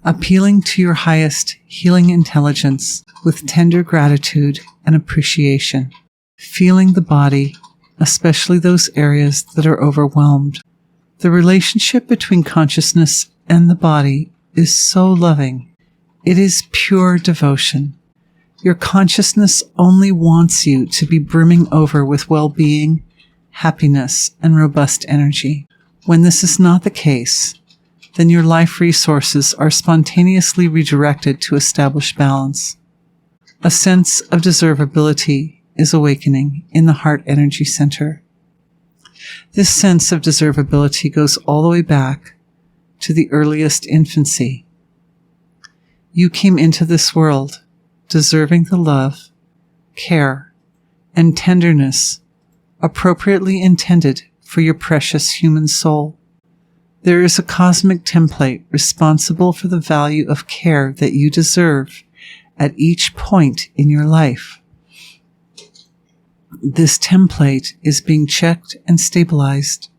appealing to your highest healing intelligence with tender gratitude and appreciation, feeling the body, especially those areas that are overwhelmed. The relationship between consciousness and the body is so loving. It is pure devotion. Your consciousness only wants you to be brimming over with well-being, happiness, and robust energy. When this is not the case, then your life resources are spontaneously redirected to establish balance. A sense of deservability is awakening in the heart energy center. This sense of deservability goes all the way back to the earliest infancy. You came into this world deserving the love, care, and tenderness appropriately intended for your precious human soul. There is a cosmic template responsible for the value of care that you deserve at each point in your life. This template is being checked and stabilized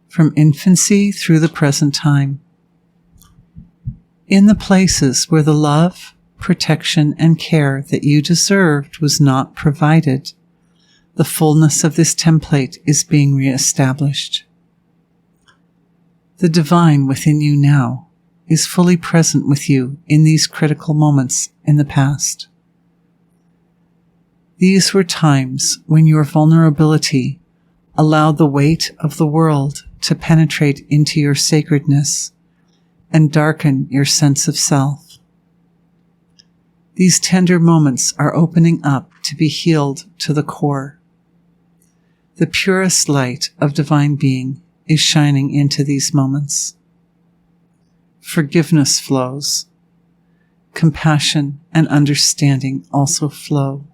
from infancy through the present time. In the places where the love, protection, and care that you deserved was not provided, the fullness of this template is being reestablished. The divine within you now is fully present with you in these critical moments in the past. These were times when your vulnerability allowed the weight of the world to penetrate into your sacredness and darken your sense of self. These tender moments are opening up to be healed to the core. The purest light of divine being is shining into these moments. Forgiveness flows. Compassion and understanding also flow.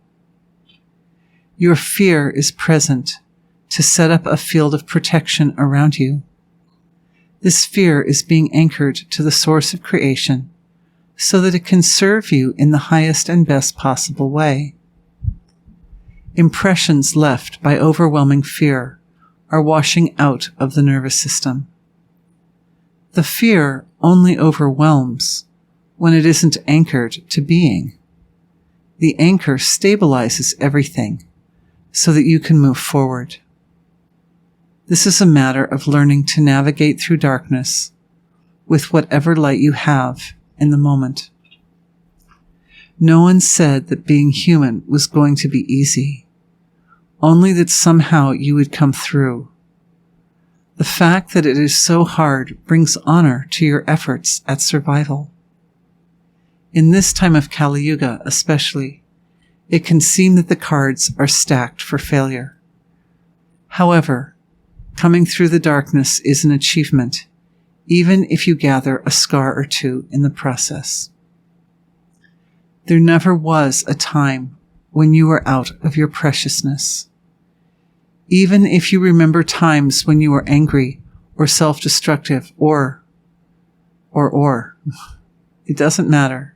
Your fear is present to set up a field of protection around you. This fear is being anchored to the source of creation so that it can serve you in the highest and best possible way. Impressions left by overwhelming fear are washing out of the nervous system. The fear only overwhelms when it isn't anchored to being. The anchor stabilizes everything so that you can move forward. This is a matter of learning to navigate through darkness with whatever light you have in the moment. No one said that being human was going to be easy, only that somehow you would come through. The fact that it is so hard brings honor to your efforts at survival. In this time of Kali Yuga especially, it can seem that the cards are stacked for failure. However, coming through the darkness is an achievement, even if you gather a scar or two in the process. There never was a time when you were out of your preciousness. Even if you remember times when you were angry or self-destructive or, it doesn't matter.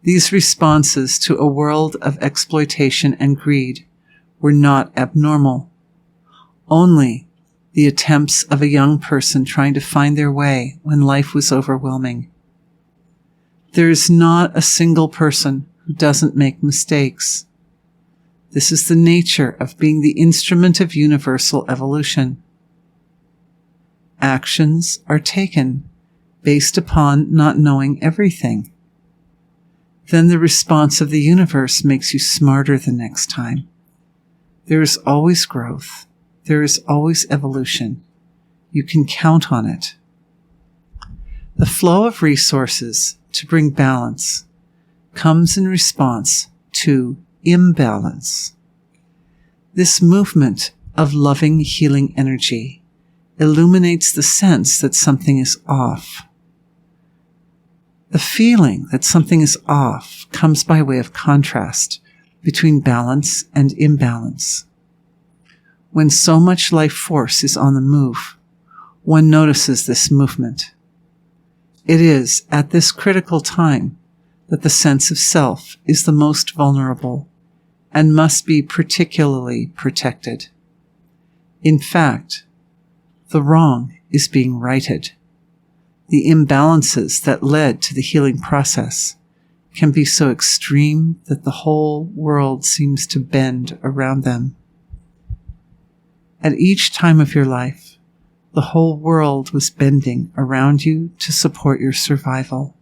These responses to a world of exploitation and greed were not abnormal. Only the attempts of a young person trying to find their way when life was overwhelming. There is not a single person who doesn't make mistakes. This is the nature of being the instrument of universal evolution. Actions are taken based upon not knowing everything. Then the response of the universe makes you smarter the next time. There is always growth. There is always evolution. You can count on it. The flow of resources to bring balance comes in response to imbalance. This movement of loving, healing energy illuminates the sense that something is off. The feeling that something is off comes by way of contrast between balance and imbalance. When so much life force is on the move, one notices this movement. It is at this critical time that the sense of self is the most vulnerable and must be particularly protected. In fact, the wrong is being righted. The imbalances that led to the healing process can be so extreme that the whole world seems to bend around them. At each time of your life, the whole world was bending around you to support your survival.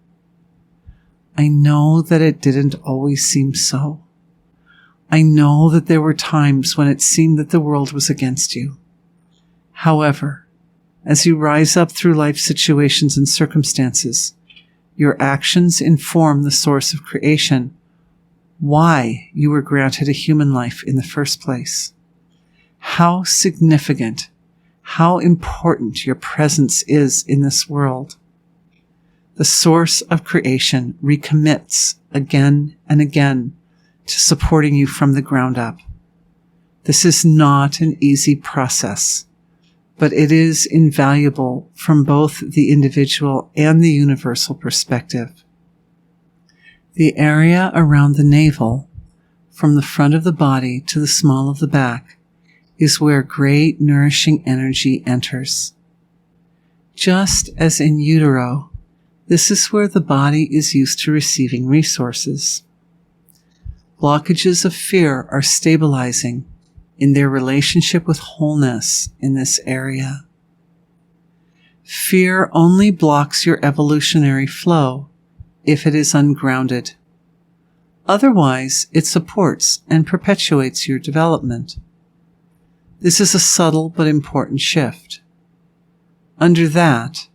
I know that it didn't always seem so. I know that there were times when it seemed that the world was against you. However, as you rise up through life situations and circumstances, your actions inform the source of creation, why you were granted a human life in the first place. How significant, how important your presence is in this world. The source of creation recommits again and again to supporting you from the ground up. This is not an easy process, but it is invaluable from both the individual and the universal perspective. The area around the navel, from the front of the body to the small of the back, is where great nourishing energy enters. Just as in utero, this is where the body is used to receiving resources. Blockages of fear are stabilizing in their relationship with wholeness in this area. Fear only blocks your evolutionary flow if it is ungrounded. Otherwise, it supports and perpetuates your development. This is a subtle but important shift. Under that,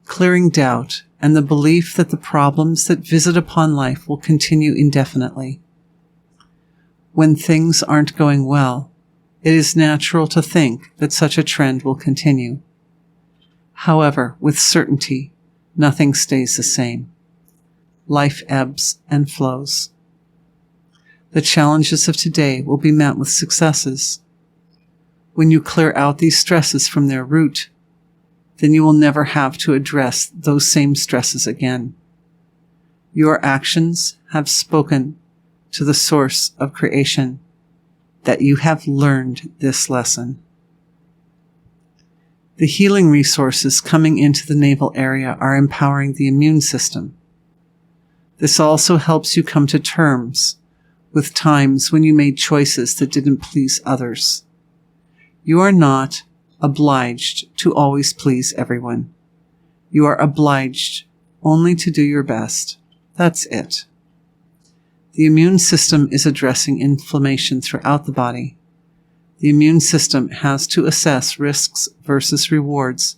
clearing doubt and the belief that the problems that visit upon life will continue indefinitely. When things aren't going well, it is natural to think that such a trend will continue. However, with certainty, nothing stays the same. Life ebbs and flows. The challenges of today will be met with successes. When you clear out these stresses from their root, then you will never have to address those same stresses again. Your actions have spoken to the source of creation that you have learned this lesson. The healing resources coming into the navel area are empowering the immune system. This also helps you come to terms with times when you made choices that didn't please others. You are not obliged to always please everyone. You are obliged only to do your best. That's it. The immune system is addressing inflammation throughout the body. The immune system has to assess risks versus rewards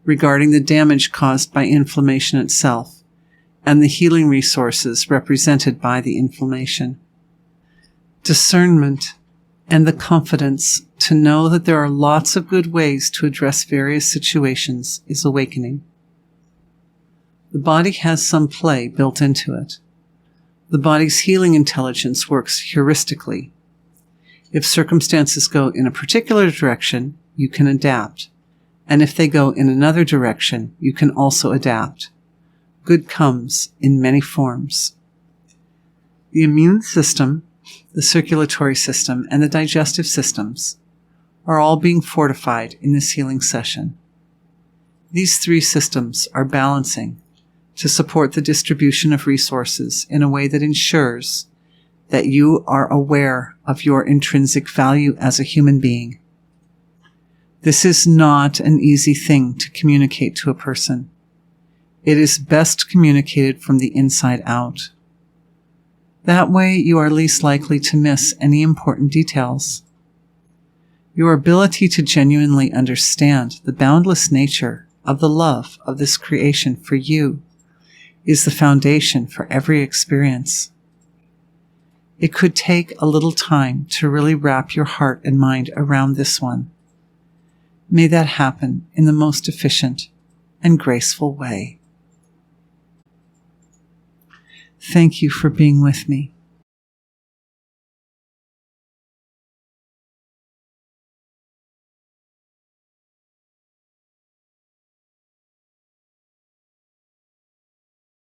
regarding the damage caused by inflammation itself and the healing resources represented by the inflammation. Discernment and the confidence to know that there are lots of good ways to address various situations is awakening. The body has some play built into it. The body's healing intelligence works heuristically. If circumstances go in a particular direction, you can adapt. And if they go in another direction, you can also adapt. Good comes in many forms. The immune system, the circulatory system, and the digestive systems are all being fortified in this healing session. These three systems are balancing to support the distribution of resources in a way that ensures that you are aware of your intrinsic value as a human being. This is not an easy thing to communicate to a person. It is best communicated from the inside out. That way, you are least likely to miss any important details. Your ability to genuinely understand the boundless nature of the love of this creation for you is the foundation for every experience. It could take a little time to really wrap your heart and mind around this one. May that happen in the most efficient and graceful way. Thank you for being with me.